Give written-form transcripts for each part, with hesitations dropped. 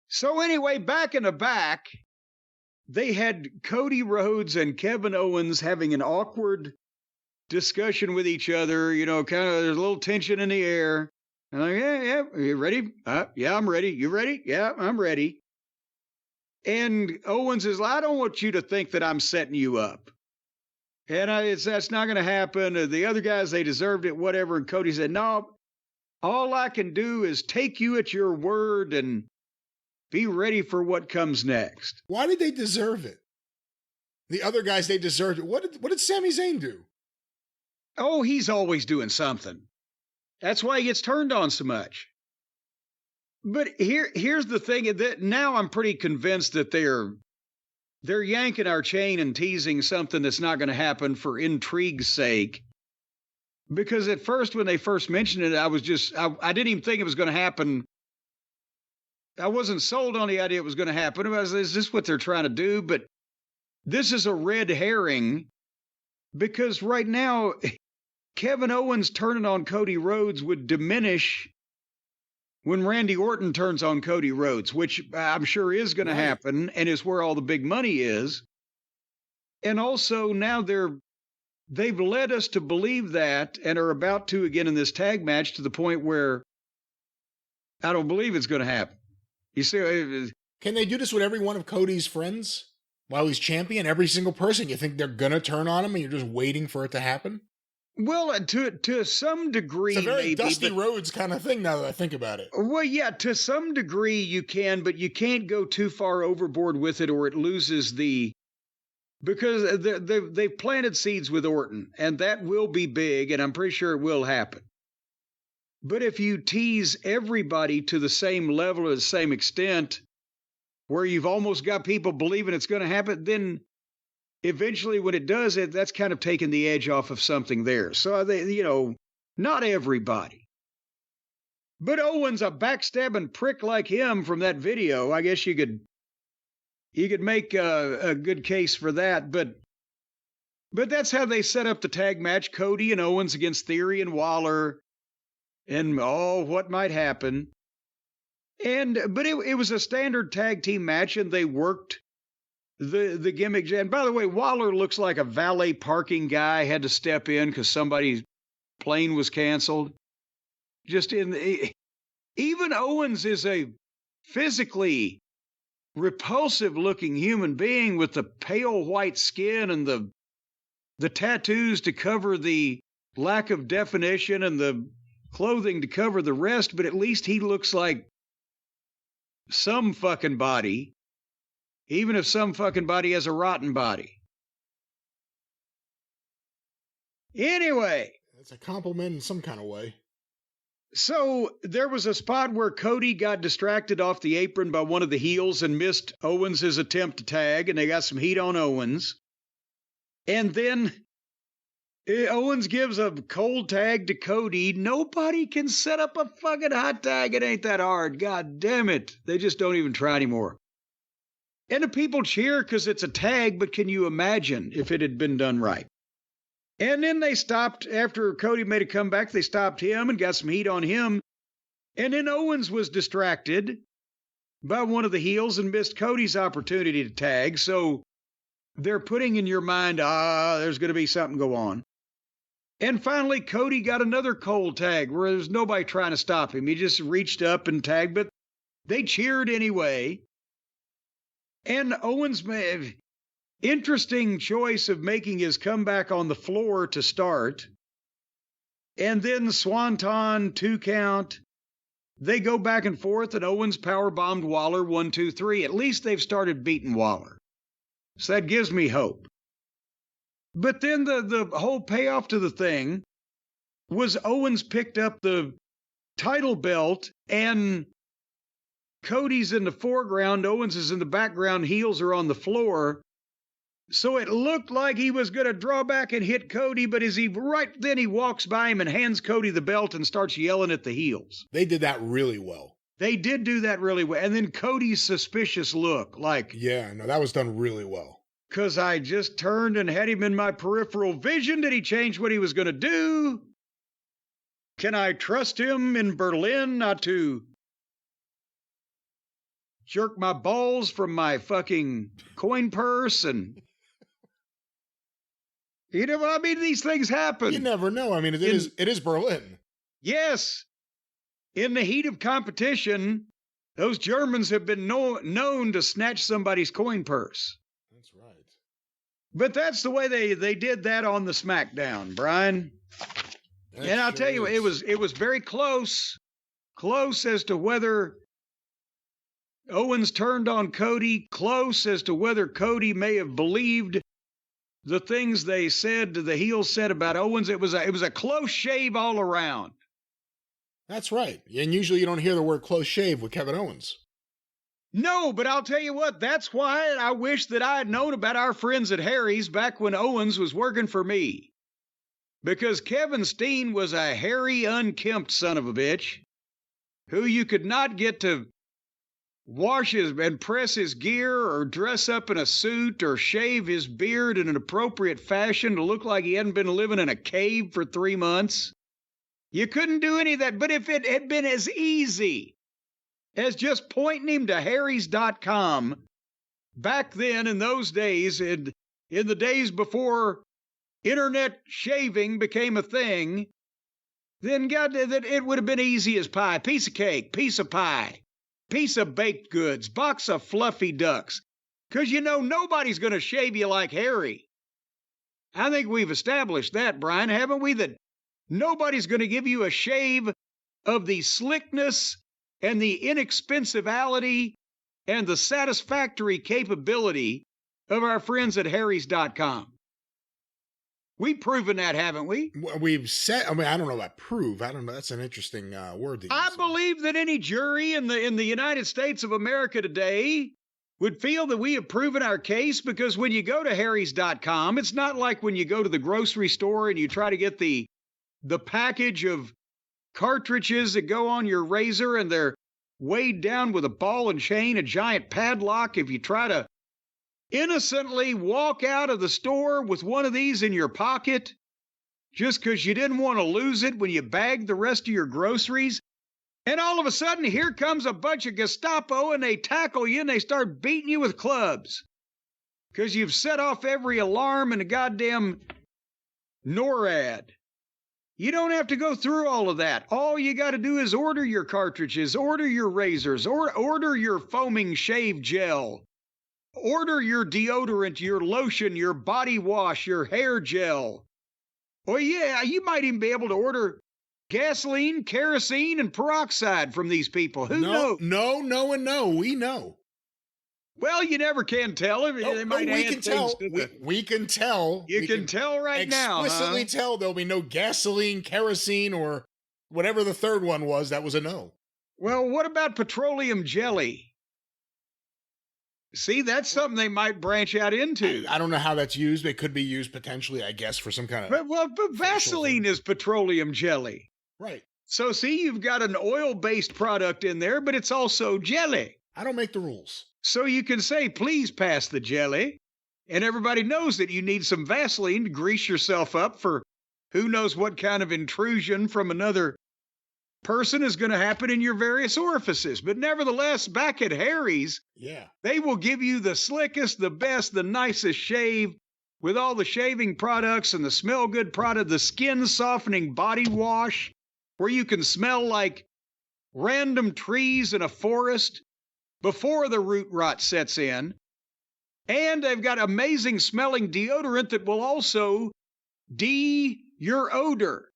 So anyway, back in the back, they had Cody Rhodes and Kevin Owens having an awkward discussion with each other. You know, kind of there's a little tension in the air. And like, yeah, are you ready? Yeah, I'm ready. You ready? Yeah, I'm ready. And Owens is like, I don't want you to think that I'm setting you up. And that's not going to happen. The other guys, they deserved it, whatever. And Cody said, no, all I can do is take you at your word and be ready for what comes next. Why did they deserve it? The other guys, they deserved it. What did Sami Zayn do? Oh, he's always doing something. That's why he gets turned on so much. But here's the thing, that now I'm pretty convinced that they're yanking our chain and teasing something that's not going to happen for intrigue's sake. Because at first, when they first mentioned it, I didn't even think it was going to happen. I wasn't sold on the idea it was going to happen. Is this what they're trying to do? But this is a red herring, because right now, Kevin Owens turning on Cody Rhodes would diminish when Randy Orton turns on Cody Rhodes, which I'm sure is going to happen and is where all the big money is. And also now they've led us to believe that, and are about to again in this tag match, to the point where I don't believe it's going to happen. You see, can they do this with every one of Cody's friends while he's champion? Every single person, you think they're going to turn on him and you're just waiting for it to happen? Well, to some degree, it's a very maybe, Dusty Rhodes kind of thing now that I think about it. Well, yeah, to some degree you can, but you can't go too far overboard with it, or it loses because they've planted seeds with Orton, and that will be big, and I'm pretty sure it will happen. But if you tease everybody to the same level or the same extent, where you've almost got people believing it's going to happen, then eventually when it does, that's kind of taking the edge off of something there. So, not everybody. But Owens, a backstabbing prick like him from that video, I guess you could make a good case for that. But that's how they set up the tag match, Cody and Owens against Theory and Waller, and what might happen. But it was a standard tag team match, and they worked the gimmick. And by the way, Waller looks like a valet parking guy, had to step in because somebody's plane was canceled. Even Owens is a physically repulsive looking human being with the pale white skin and the tattoos to cover the lack of definition and the clothing to cover the rest, but at least he looks like some fucking body, even if some fucking body has a rotten body. Anyway. That's a compliment in some kind of way. So there was a spot where Cody got distracted off the apron by one of the heels and missed Owens' attempt to tag, and they got some heat on Owens. And then Owens gives a cold tag to Cody. Nobody can set up a fucking hot tag. It ain't that hard. God damn it. They just don't even try anymore. And the people cheer because it's a tag, but can you imagine if it had been done right? And then they stopped, after Cody made a comeback, they stopped him and got some heat on him. And then Owens was distracted by one of the heels and missed Cody's opportunity to tag. So they're putting in your mind, there's going to be something go on. And finally, Cody got another cold tag where there's nobody trying to stop him. He just reached up and tagged, but they cheered anyway. And Owens made interesting choice of making his comeback on the floor to start. And then Swanton, 2 count. They go back and forth, and Owens powerbombed Waller 1, 2, 3. At least they've started beating Waller. So that gives me hope. But then the whole payoff to the thing was Owens picked up the title belt, and Cody's in the foreground, Owens is in the background, heels are on the floor. So it looked like he was going to draw back and hit Cody, but right then he walks by him and hands Cody the belt and starts yelling at the heels. They did that really well. They did do that really well. And then Cody's suspicious look, like... Yeah, no, that was done really well. Because I just turned and had him in my peripheral vision. Did he change what he was going to do? Can I trust him in Berlin not to jerk my balls from my fucking coin purse. And, I mean, these things happen. You never know. I mean, it is Berlin. Yes. In the heat of competition, those Germans have been known to snatch somebody's coin purse. That's right. But that's the way they did that on the Smackdown, Brian. And I'll tell you, it was very close as to whether Owens turned on Cody, close as to whether Cody may have believed the things the heels said about Owens. It was a close shave all around. That's right. And usually you don't hear the word close shave with Kevin Owens. No, but I'll tell you what, that's why I wish that I had known about our friends at Harry's back when Owens was working for me. Because Kevin Steen was a hairy, unkempt son of a bitch who you could not get to wash and press his gear or dress up in a suit or shave his beard in an appropriate fashion to look like he hadn't been living in a cave for 3 months. You couldn't do any of that. But if it had been as easy as just pointing him to Harry's.com back then in those days, in the days before internet shaving became a thing, then God, that it would have been easy as pie. Piece of cake, piece of pie, piece of baked goods, box of fluffy ducks. Because nobody's going to shave you like Harry. I think we've established that, Brian, haven't we? That nobody's going to give you a shave of the slickness and the inexpensiveality and the satisfactory capability of our friends at Harry's.com. We've proven that, haven't we? We've said, I mean, I don't know about prove. I don't know. That's an interesting word. I believe that any jury in the United States of America today would feel that we have proven our case, because when you go to Harry's.com, it's not like when you go to the grocery store and you try to get the package of cartridges that go on your razor and they're weighed down with a ball and chain, a giant padlock. If you try to innocently walk out of the store with one of these in your pocket just because you didn't want to lose it when you bagged the rest of your groceries, and all of a sudden here comes a bunch of Gestapo and they tackle you and they start beating you with clubs because you've set off every alarm in a goddamn NORAD. You don't have to go through all of that. All you got to do is order your cartridges, order your razors, order your foaming shave gel, order your deodorant, your lotion, your body wash, your hair gel. Well, yeah, you might even be able to order gasoline, kerosene, and peroxide from these people. Who knows? No. We know. Well, you never can tell. They might we can tell. We can tell. You can tell right now. Explicitly tell there'll be no gasoline, kerosene, or whatever the third one was. That was a no. Well, what about petroleum jelly? See, that's something they might branch out into. I don't know how that's used. It could be used potentially, I guess, for some kind of... But Vaseline is petroleum jelly. Right. So, see, you've got an oil-based product in there, but it's also jelly. I don't make the rules. So you can say, please pass the jelly, and everybody knows that you need some Vaseline to grease yourself up for who knows what kind of intrusion from another person is going to happen in your various orifices. But nevertheless, back at Harry's, they will give you the slickest, the best, the nicest shave with all the shaving products and the smell good product, the skin softening body wash where you can smell like random trees in a forest before the root rot sets in. And they've got amazing smelling deodorant that will also your odor.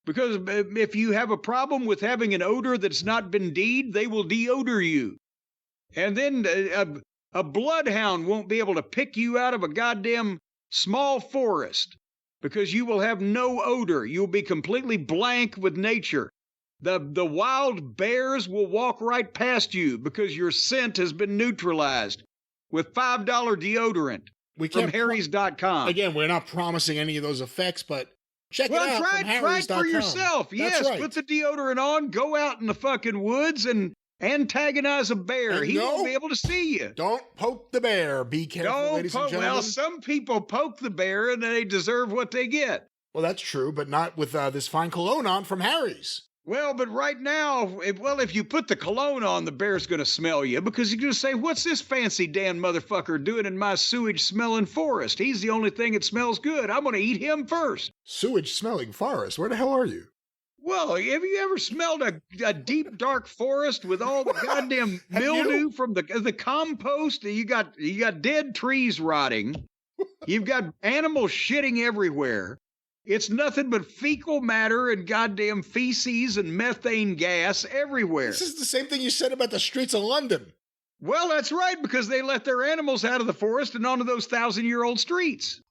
Because if you have a problem with having an odor that's not been deed, they will deodor you. And then a bloodhound won't be able to pick you out of a goddamn small forest because you will have no odor. You'll be completely blank with nature. The wild bears will walk right past you because your scent has been neutralized with $5 deodorant from Harry's.com. Again, we're not promising any of those effects, but check it out. Try it for yourself. Yes, right. Put the deodorant on, go out in the fucking woods and antagonize a bear. He won't be able to see you. Don't poke the bear. Be careful, ladies and gentlemen. Well, some people poke the bear and they deserve what they get. Well, that's true, but not with this fine cologne on from Harry's. Well, but right now, if you put the cologne on, the bear's going to smell you because you're going to say, what's this fancy damn motherfucker doing in my sewage-smelling forest? He's the only thing that smells good. I'm going to eat him first. Sewage-smelling forest? Where the hell are you? Well, have you ever smelled a deep, dark forest with all the goddamn mildew from the compost? You got dead trees rotting. You've got animals shitting everywhere. It's nothing but fecal matter and goddamn feces and methane gas everywhere. This is the same thing you said about the streets of London. Well, that's right, because they let their animals out of the forest and onto those 1,000-year-old streets.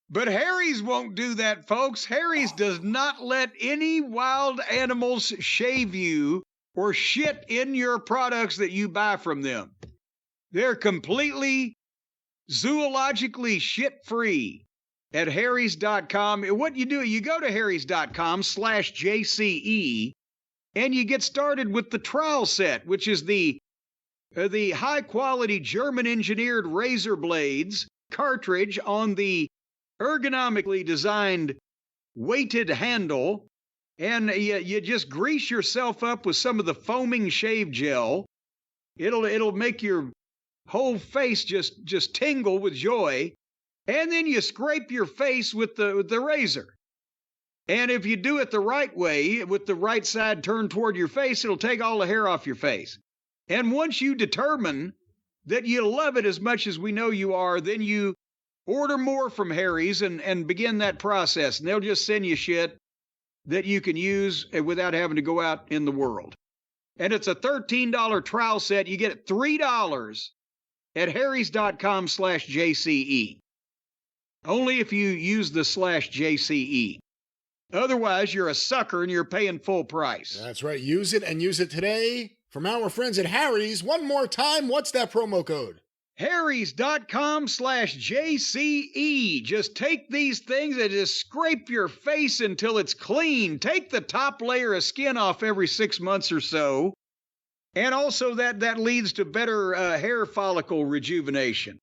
But Harry's won't do that, folks. Harry's does not let any wild animals shave you or shit in your products that you buy from them. They're completely zoologically shit-free. At harrys.com. What you do, you go to harrys.com/JCE and you get started with the trial set, which is the high-quality German-engineered razor blades cartridge on the ergonomically designed weighted handle, and you just grease yourself up with some of the foaming shave gel. It'll make your whole face just tingle with joy. And then you scrape your face with the razor. And if you do it the right way, with the right side turned toward your face, it'll take all the hair off your face. And once you determine that you love it as much as we know you are, then you order more from Harry's and begin that process. And they'll just send you shit that you can use without having to go out in the world. And it's a $13 trial set. You get it $3 at harrys.com/JCE. Only if you use the /JCE. Otherwise, you're a sucker and you're paying full price. That's right. Use it and use it today. From our friends at Harry's, one more time, what's that promo code? harrys.com/JCE. Just take these things and just scrape your face until it's clean. Take the top layer of skin off every 6 months or so. And also that leads to better hair follicle rejuvenation.